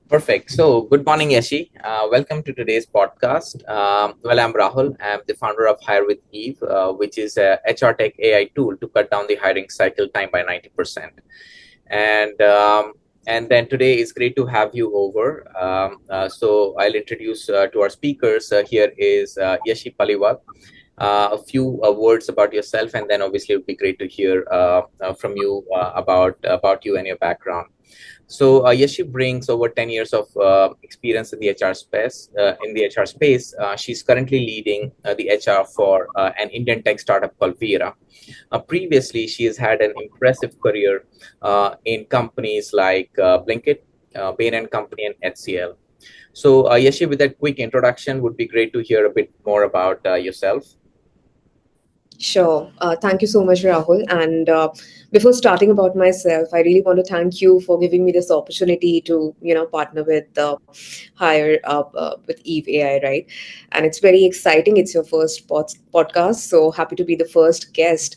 Perfect. So, good morning, Yashi. Welcome to today's podcast. I'm Rahul. I'm the founder of HirewithEve, which is a HR Tech AI tool to cut down the hiring cycle time by 90%. And and then today is great to have you over. So I'll introduce to our speakers. Here is Yashi Paliwal. A few words about yourself, and then obviously it would be great to hear from you about you and your background. So Yashi brings over 10 years of experience in the HR space. She's currently leading the HR for an Indian tech startup called Vera. Previously, she has had an impressive career in companies like Blinkit, Bain Company, and HCL. So Yashi, with that quick introduction, would be great to hear a bit more about yourself. Sure. Thank you so much, Rahul. And before starting about myself, I really want to thank you for giving me this opportunity to, partner with with Eve AI, right? And it's very exciting. It's your first podcast, so happy to be the first guest.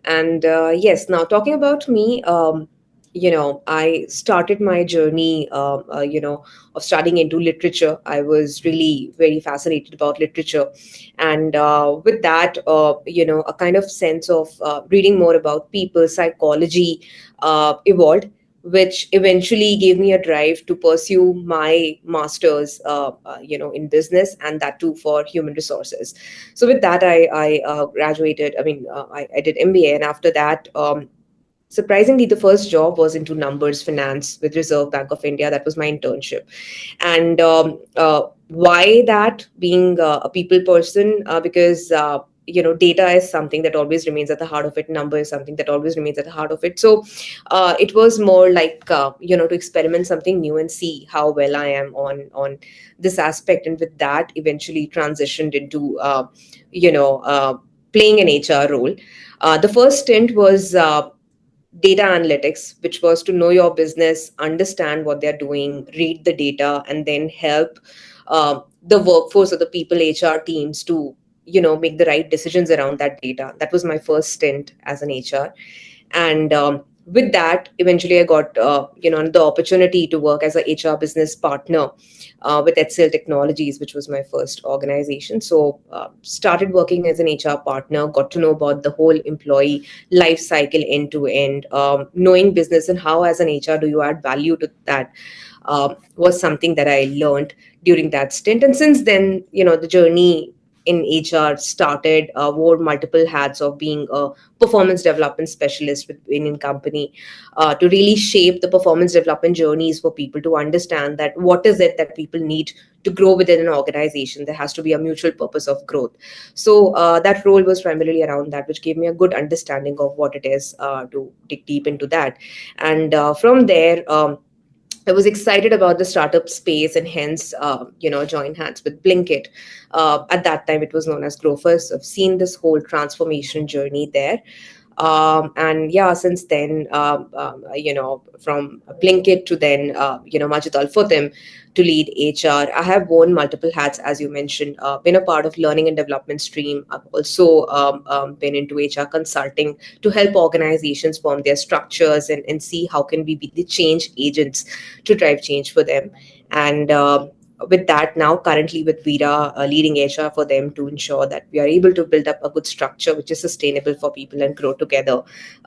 And yes, now talking about me, I started my journey, of studying into literature. I was really very fascinated about literature, and with that a kind of sense of reading more about people psychology evolved, which eventually gave me a drive to pursue my masters in business, and that too for human resources. So with that I graduated. I did MBA, and after that, surprisingly, the first job was into numbers finance with Reserve Bank of India. That was my internship. And why that, being a people person? Because data is something that always remains at the heart of it. Number is something that always remains at the heart of it. So it was more like to experiment something new and see how well I am on this aspect. And with that, eventually transitioned into you know uh, playing an HR role. The first stint was data analytics, which was to know your business, understand what they're doing, read the data, and then help the workforce or the people HR teams to make the right decisions around that data. That was my first stint as an HR. And with that, eventually I got the opportunity to work as a HR business partner with HCL Technologies, which was my first organization. So started working as an HR partner, got to know about the whole employee life cycle end to end, knowing business and how as an HR do you add value to that, was something that I learned during that stint. And since then, the journey in HR started, wore multiple hats of being a performance development specialist within a company, to really shape the performance development journeys for people to understand that what is it that people need to grow within an organization. There has to be a mutual purpose of growth. So that role was primarily around that, which gave me a good understanding of what it is, to dig deep into that. And from there, I was excited about the startup space, and hence, joined hands with Blinkit. At that time, it was known as Growfers. I've seen this whole transformation journey there. And yeah, since then, from Blinkit to then, Majid Al Futim to lead HR, I have worn multiple hats, as you mentioned, been a part of learning and development stream. I've also been into HR consulting to help organizations form their structures, and see how can we be the change agents to drive change for them. And with that, now currently with Vera, leading HR for them to ensure that we are able to build up a good structure which is sustainable for people and grow together,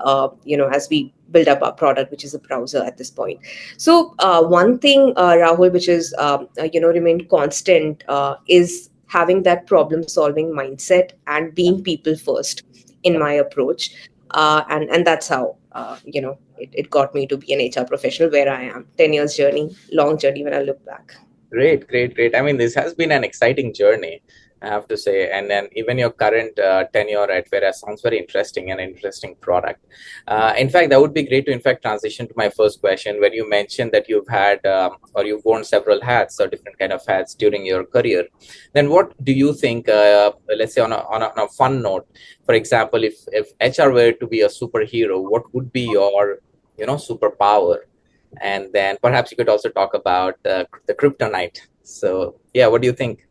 as we build up our product, which is a browser at this point. So one thing, Rahul, which is remained constant, is having that problem solving mindset and being people first in my approach. And that's how it got me to be an HR professional where I am. 10 years journey, long journey when I look back. Great, great, great. I mean, this has been an exciting journey, I have to say. And then even your current tenure at Vera sounds very interesting and interesting product. In fact, that would be great to, in fact, transition to my first question. When you mentioned that you've had or you've worn several hats or different kind of hats during your career, then what do you think, let's say on a fun note, for example, if HR were to be a superhero, what would be your, superpower? And then perhaps you could also talk about the kryptonite. So yeah, what do you think?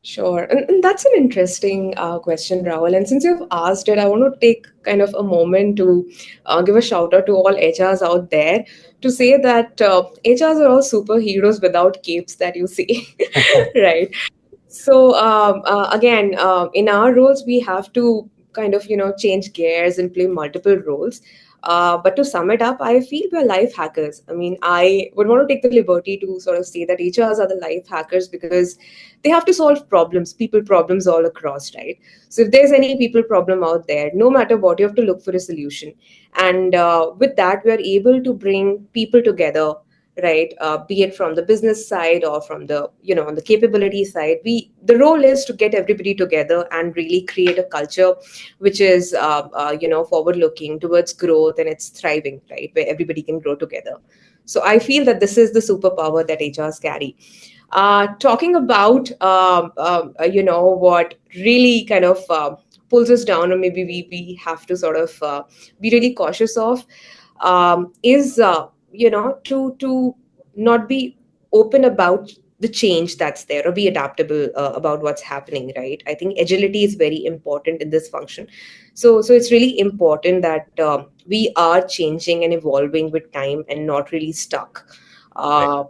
Sure. And that's an interesting question, Rahul. And since you've asked it, I want to take kind of a moment to give a shout out to all HRs out there to say that HRs are all superheroes without capes that you see, right? So again, in our roles, we have to kind of change gears and play multiple roles. But to sum it up, I feel we're life hackers. I mean, I would want to take the liberty to sort of say that HRs are the life hackers because they have to solve problems, people problems all across, right? So if there's any people problem out there, no matter what, you have to look for a solution. And with that, we are able to bring people together, right? Be it from the business side or from the on the capability side. The role is to get everybody together and really create a culture which is forward looking towards growth, and it's thriving, right, where everybody can grow together. So I feel that this is the superpower that HRs carry. Talking about what really kind of pulls us down, or maybe we have to sort of be really cautious of, is to not be open about the change that's there, or be adaptable about what's happening, right? I think agility is very important in this function. So it's really important that we are changing and evolving with time and not really stuck Right.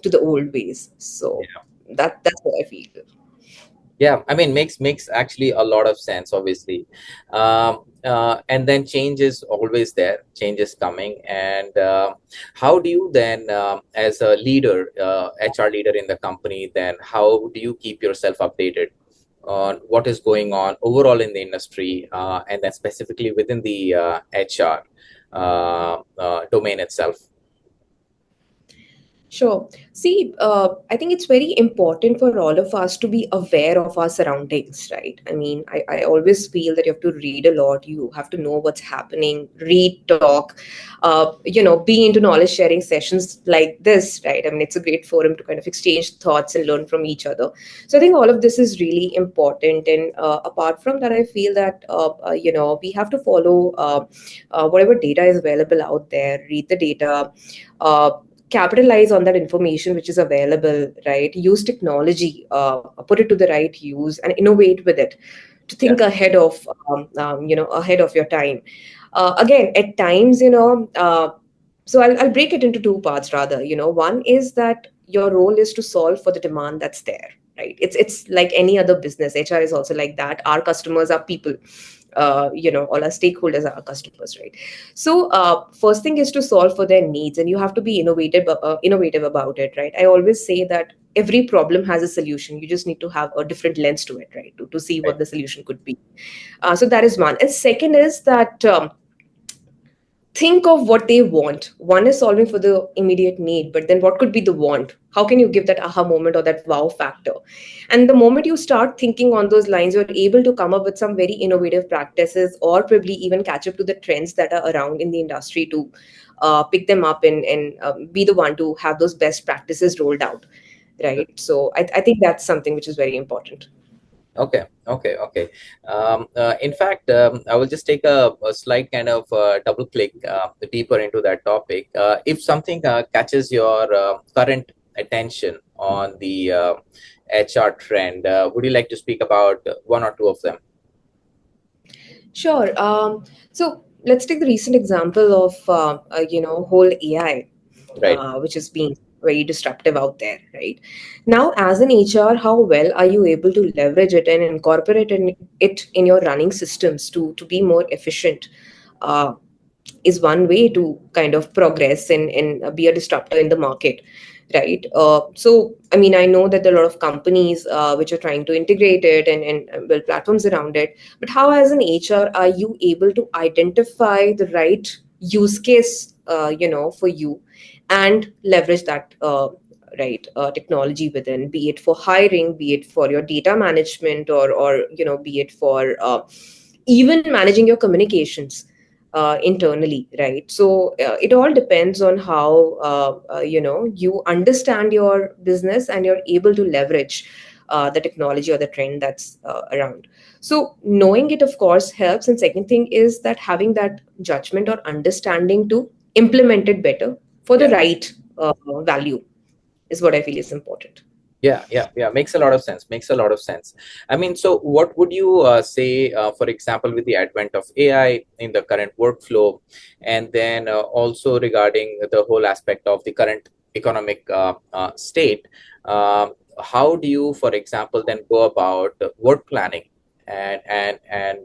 to the old ways. So that's what I feel. Yeah, I mean, makes actually a lot of sense, obviously. And then change is always there, change is coming. And how do you then, as a leader, HR leader in the company, then how do you keep yourself updated on what is going on overall in the industry, and then specifically within the HR domain itself? Sure. See, I think it's very important for all of us to be aware of our surroundings, right? I mean, I always feel that you have to read a lot, you have to know what's happening, read, talk, be into knowledge sharing sessions like this, right? I mean, it's a great forum to kind of exchange thoughts and learn from each other. So I think all of this is really important. And apart from that, I feel that, we have to follow whatever data is available out there, read the data, uh, capitalize on that information which is available, right? Use technology, put it to the right use, and innovate with it to Yeah, think ahead of ahead of your time. Again, at times, so I'll break it into two parts rather. One is that your role is to solve for the demand that's there, right? It's like any other business. HR is also like that. Our customers are people. All our stakeholders are our customers, right? So first thing is to solve for their needs, and you have to be innovative about it, right? I always say that every problem has a solution. You just need to have a different lens to it, right? To see right. what the solution could be. So that is one. And second is that think of what they want. One is solving for the immediate need, but then what could be the want? How can you give that aha moment or that wow factor? And the moment you start thinking on those lines, you're able to come up with some very innovative practices, or probably even catch up to the trends that are around in the industry to pick them up and be the one to have those best practices rolled out, right? So I think that's something which is very important. Okay, okay, okay. In fact, I will just take a slight kind of double click deeper into that topic. If something catches your current attention on the HR trend, would you like to speak about one or two of them? Sure. So let's take the recent example of whole AI, Right. which is being very disruptive out there, right? Now, as an HR, how well are you able to leverage it and incorporate it in your running systems to be more efficient? Uh, is one way to kind of progress and be a disruptor in the market, right? So I mean, I know that there are a lot of companies which are trying to integrate it and build platforms around it, but how as an HR are you able to identify the right use case for you, and leverage that right technology within, be it for hiring, be it for your data management, or be it for even managing your communications internally, right? So it all depends on how you understand your business and you're able to leverage the technology or the trend that's around. So knowing it, of course, helps. And second thing is that having that judgment or understanding to implement it better for the Yeah. right value is what I feel is important. Yeah. Makes a lot of sense. Makes a lot of sense. I mean, so what would you say, for example, with the advent of AI in the current workflow, and then also regarding the whole aspect of the current economic state? How do you, for example, then go about work planning and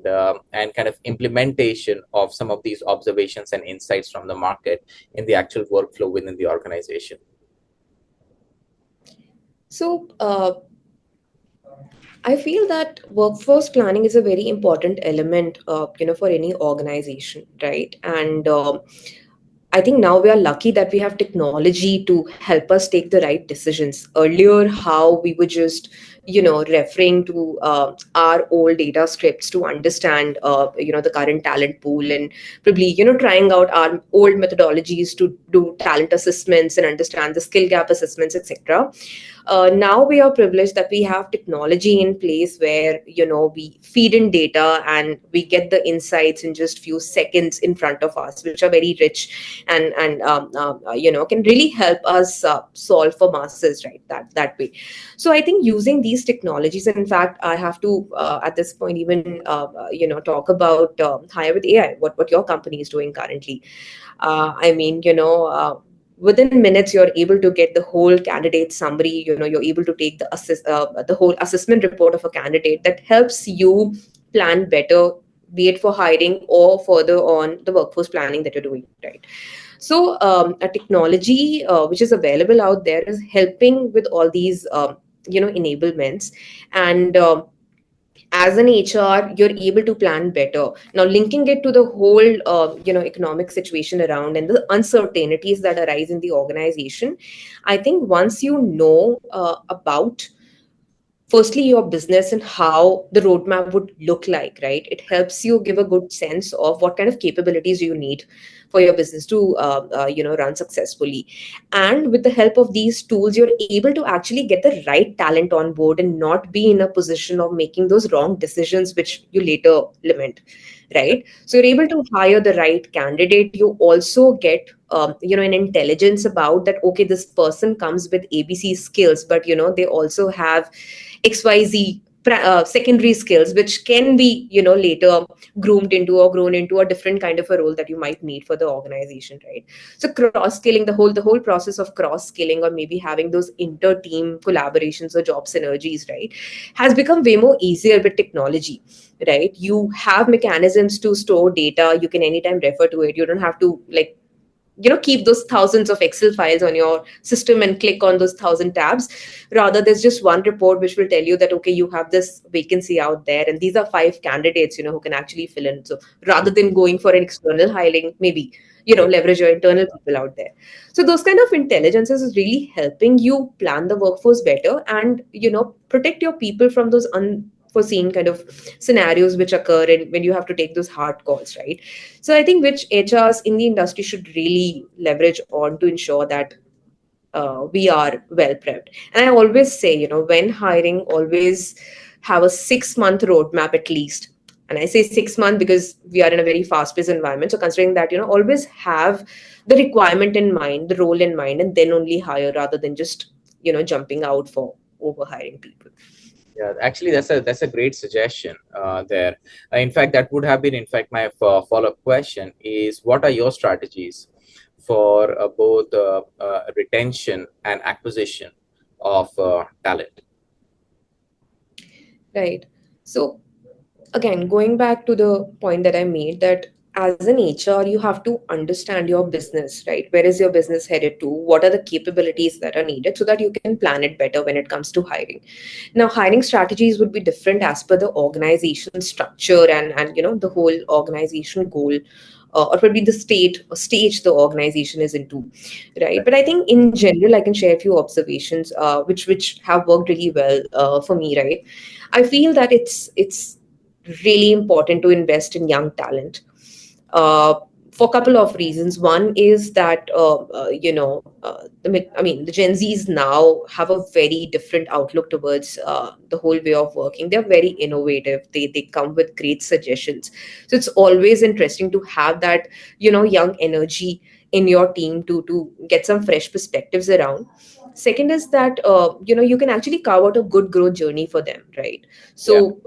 kind of implementation of some of these observations and insights from the market in the actual workflow within the organization? So, I feel that workforce planning is a very important element, for any organization, right? And I think now we are lucky that we have technology to help us take the right decisions. Earlier, how we were just, referring to our old data scripts to understand, the current talent pool, and probably, trying out our old methodologies to do talent assessments and understand the skill gap assessments, etc. Now we are privileged that we have technology in place where we feed in data and we get the insights in just few seconds in front of us, which are very rich and can really help us solve for masses, right? That way. So I think using these technologies, in fact, I have to at this point even talk about Hire with AI, what your company is doing currently. I mean, within minutes you're able to get the whole candidate summary. You're able to take the whole assessment report of a candidate that helps you plan better, be it for hiring or further on the workforce planning that you're doing, right? So a technology which is available out there is helping with all these enablements. And as an HR, you're able to plan better. Now, linking it to the whole, economic situation around and the uncertainties that arise in the organization, I think once you know about firstly your business and how the roadmap would look like, right, it helps you give a good sense of what kind of capabilities you need for your business to run successfully. And with the help of these tools, you're able to actually get the right talent on board and not be in a position of making those wrong decisions which you later lament, right? So you're able to hire the right candidate. You also get an intelligence about that. Okay, this person comes with ABC skills, but they also have XYZ secondary skills, which can be, later groomed into or grown into a different kind of a role that you might need for the organization, right? So cross skilling, the whole process of cross skilling, or maybe having those inter team collaborations or job synergies, right, has become way more easier with technology, right? You have mechanisms to store data. You can anytime refer to it. You don't have to like keep those thousands of Excel files on your system and click on those 1,000 tabs. Rather, there's just one report which will tell you that, okay, you have this vacancy out there and these are 5 candidates who can actually fill in. So rather than going for an external hiring, maybe Yeah. leverage your internal people out there. So those kind of intelligences is really helping you plan the workforce better and protect your people from those unforeseen kind of scenarios which occur and when you have to take those hard calls, right? So I think which HRs in the industry should really leverage on to ensure that we are well prepped. And I always say, when hiring, always have a 6 month roadmap at least. And I say 6 months because we are in a very fast paced environment. So considering that, always have the requirement in mind, the role in mind, and then only hire rather than just, jumping out for over hiring people. Yeah, actually, that's a great suggestion there. In fact, that would have been, in fact, my follow-up question is, what are your strategies for both retention and acquisition of talent? Right. So again, going back to the point that I made, that as an HR, you have to understand your business, right? Where is your business headed to? What are the capabilities that are needed so that you can plan it better when it comes to hiring? Now, hiring strategies would be different as per the organization structure and the whole organization goal. Or probably the stage the organization is into, right? But I think in general, I can share a few observations which have worked really well for me, right? I feel that it's really important to invest in young talent uh, for a couple of reasons. One is that I mean, the Gen Zs now have a very different outlook towards the whole way of working. They're very innovative. They come with great suggestions. So it's always interesting to have that young energy in your team to get some fresh perspectives around. Second is that you can actually carve out a good growth journey for them, right? Yeah. So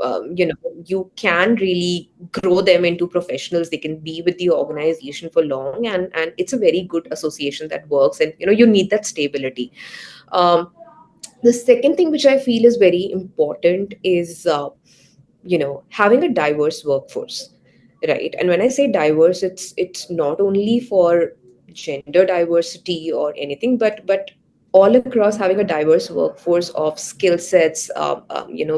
you can really grow them into professionals. They can be with the organization for long, and it's a very good association that works, and you need that stability. um, the second thing which I feel is very important is having a diverse workforce, right? And when I say diverse, it's not only for gender diversity or anything, but all across, having a diverse workforce of skill sets,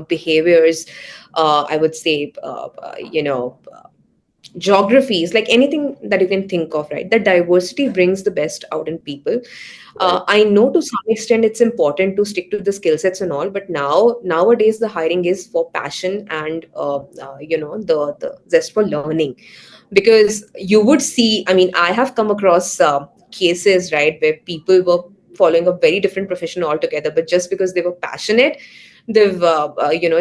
behaviors, I would say, geographies, like anything that you can think of, right? That diversity brings the best out in people. Right. I know to some extent it's important to stick to the skill sets and all, but nowadays the hiring is for passion and the zest for learning. Because you would see, I mean, I have come across cases, right, where people were following a very different profession altogether, but just because they were passionate, they've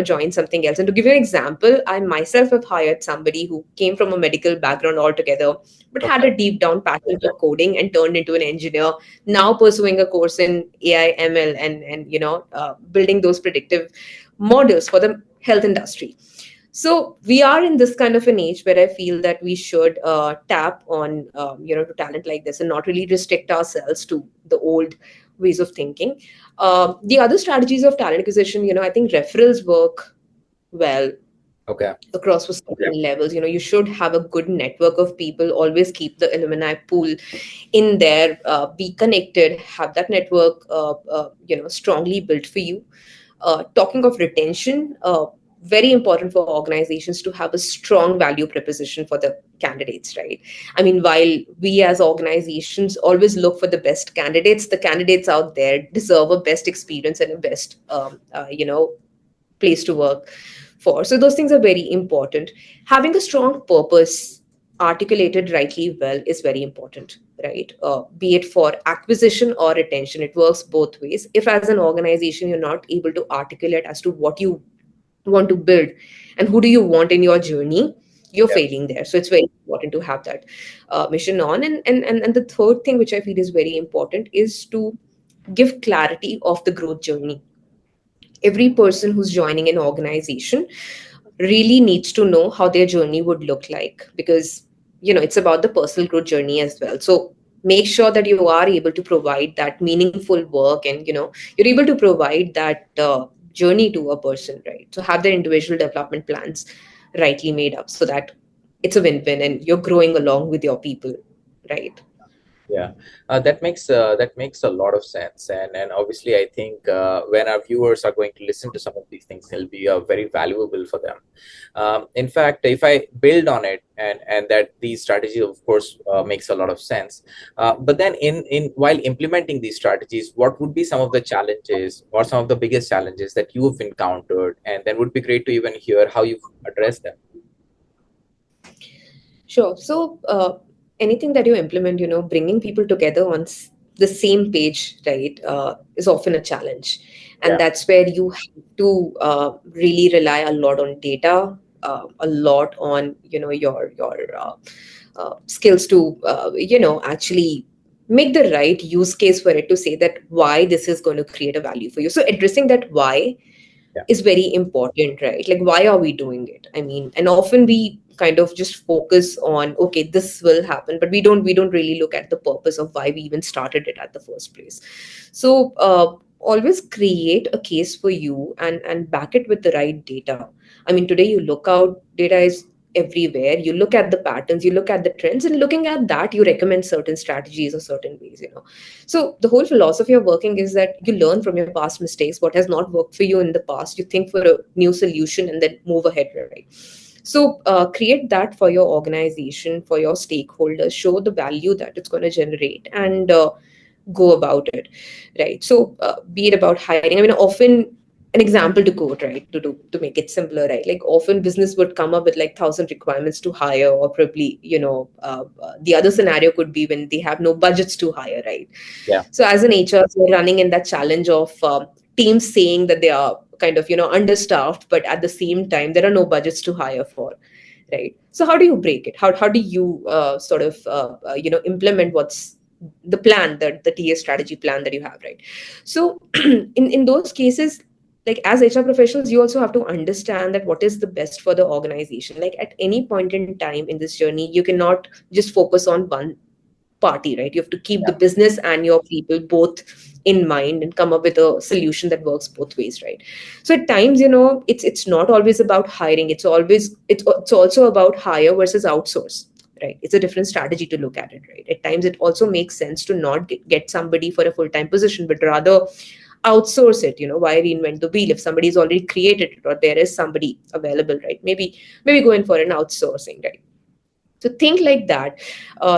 joined something else. And to give you an example, I myself have hired somebody who came from a medical background altogether, but had Okay. a deep down passion for coding and turned into an engineer, now pursuing a course in AI ML, and building those predictive models for the health industry. So we are in this kind of an age where I feel that we should tap on to talent like this and not really restrict ourselves to the old ways of thinking. The other strategies of talent acquisition, I think referrals work well Okay. across for certain levels. You should have a good network of people. Always keep the alumni pool in there. Be connected. Have that network, strongly built for you. Talking of retention, very important for organizations to have a strong value proposition for the candidates, right? I mean, while we as organizations always look for the best candidates, the candidates out there deserve a best experience and a best place to work for. So those things are very important. Having a strong purpose articulated rightly well is very important, right? Be it for acquisition or retention, it works both ways. If as an organization you're not able to articulate as to what you want to build and who do you want in your journey, you're Yeah. failing there. So it's very important to have that mission on. And the third thing which I feel is very important is to give clarity of the growth journey. Every person who's joining an organization really needs to know how their journey would look like, because it's about the personal growth journey as well. So make sure that you are able to provide that meaningful work, and you're able to provide that journey to a person, right? So have their individual development plans rightly made up, so that it's a win-win and you're growing along with your people, right? Yeah, that makes a lot of sense, and obviously, I think when our viewers are going to listen to some of these things, they'll be very valuable for them. In fact, if I build on it, and that these strategies, of course, makes a lot of sense. But then, in while implementing these strategies, what would be some of the challenges or some of the biggest challenges that you have encountered? And then would be great to even hear how you've addressed them. Sure. So, anything that you implement, bringing people together on the same page, right, is often a challenge. And Yeah. that's where you have to really rely a lot on data, a lot on, your skills to, actually make the right use case for it, to say that why this is going to create a value for you. So, addressing that why Yeah. is very important, right? Like, why are we doing it? I mean, and often we kind of just focus on, okay, this will happen, but we don't really look at the purpose of why we even started it at the first place. So always create a case for you, and back it with the right data. I mean, today you look out, data is everywhere. You look at the patterns, you look at the trends, and looking at that, you recommend certain strategies or certain ways. So the whole philosophy of working is that you learn from your past mistakes, what has not worked for you in the past. You think for a new solution and then move ahead, right? So create that for your organization, for your stakeholders, show the value that it's going to generate, and go about it, right? So be it about hiring. I mean, often an example to quote, right, to make it simpler, right? Like often business would come up with like 1,000 requirements to hire, or probably the other scenario could be when they have no budgets to hire, right? Yeah. So as an HR, we're running in that challenge of teams saying that they are kind of understaffed, but at the same time there are no budgets to hire for, right? So how do you break it? How do you sort of implement what's the plan, the TA strategy plan that you have, right? So in those cases, like as HR professionals, you also have to understand that what is the best for the organization. Like at any point in time in this journey, you cannot just focus on one party, right? You have to keep the Yeah. business and your people both in mind and come up with a solution that works both ways, right? So at times, it's not always about hiring. It's also about hire versus outsource, right? It's a different strategy to look at it, right? At times it also makes sense to not get somebody for a full-time position, but rather outsource it. Why reinvent the wheel if somebody's already created it or there is somebody available, right? Maybe go in for an outsourcing, right? So think like that.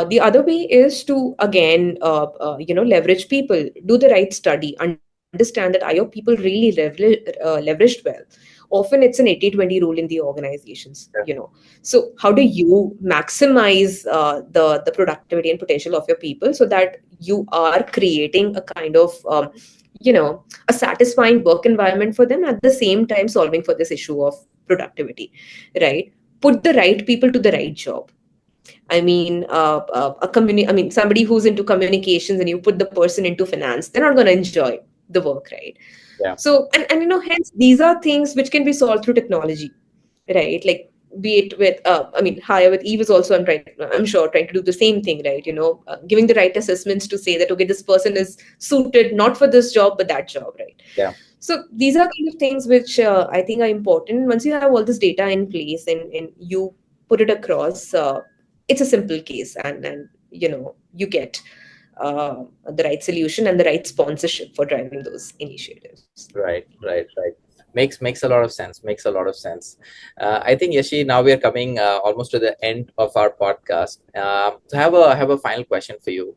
The other way is to again leverage people. Do the right study, understand that are your people really leveraged well. Often it's an 80-20 rule in the organizations. Yeah. So how do you maximize the productivity and potential of your people so that you are creating a kind of a satisfying work environment for them, at the same time solving for this issue of productivity, right? Put the right people to the right job. I mean, I mean, somebody who's into communications and you put the person into finance, they're not going to enjoy the work, right? Yeah. So, and hence these are things which can be solved through technology, right? Like, be it with, I mean, Hire with Eve is also, I'm sure, trying to do the same thing, right? Giving the right assessments to say that, okay, this person is suited not for this job, but that job, right? Yeah. So these are kind of things which I think are important. Once you have all this data in place and you put it across, it's a simple case, and you get the right solution and the right sponsorship for driving those initiatives. Right, right, right. Makes a lot of sense. Makes a lot of sense. I think, Yashi, now we are coming almost to the end of our podcast. So I have a final question for you,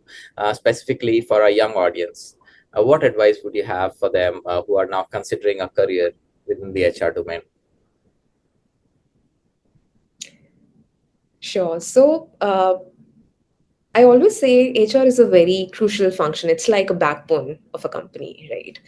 specifically for our young audience. What advice would you have for them who are now considering a career within the HR domain? Sure. So I always say HR is a very crucial function. It's like a backbone of a company, right?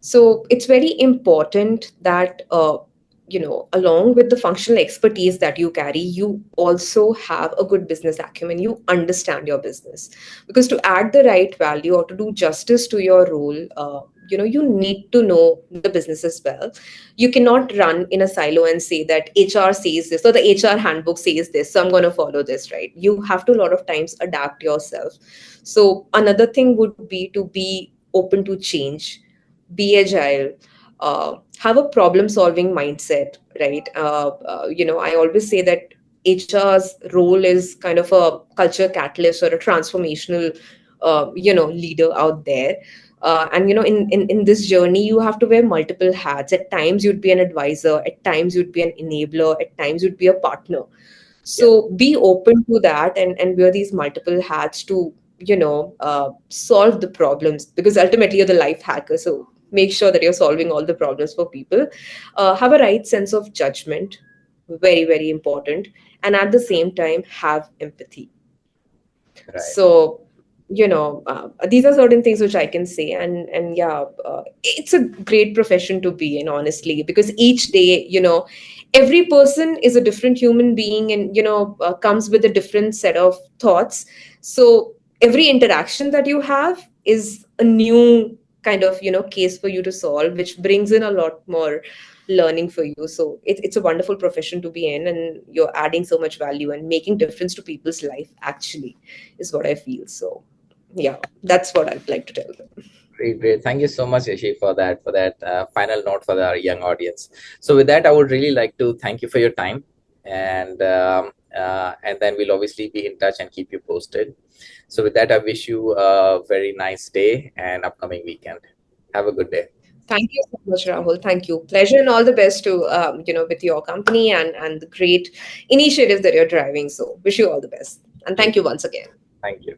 So it's very important that along with the functional expertise that you carry, you also have a good business acumen. You understand your business, because to add the right value or to do justice to your role, you need to know the business as well. You cannot run in a silo and say that HR says this or the HR handbook says this, so I'm going to follow this, right? You have to a lot of times adapt yourself. So another thing would be to be open to change, be agile, have a problem solving mindset, right? I always say that HR's role is kind of a culture catalyst or a transformational leader out there. And in this journey you have to wear multiple hats. At times you'd be an advisor, at times you'd be an enabler, at times you'd be a partner. Yeah. So be open to that and wear these multiple hats to solve the problems, because ultimately you're the life hacker. So make sure that you're solving all the problems for people. Have a right sense of judgment, very very important, and at the same time have empathy. Right. So these are certain things which I can say. And yeah, it's a great profession to be in, honestly, because each day, every person is a different human being, and comes with a different set of thoughts. So every interaction that you have is a new kind of case for you to solve, which brings in a lot more learning for you. So it's a wonderful profession to be in, and you're adding so much value and making difference to people's life, actually, is what I feel. So yeah, that's what I'd like to tell them. Great, great. Thank you so much, Yashi, for that final note for our young audience. So with that, I would really like to thank you for your time, and then we'll obviously be in touch and keep you posted. So with that, I wish you a very nice day and upcoming weekend. Have a good day. Thank you so much, Rahul. Thank you. Pleasure and all the best to with your company and the great initiatives that you're driving. So wish you all the best. And thank you once again. Thank you.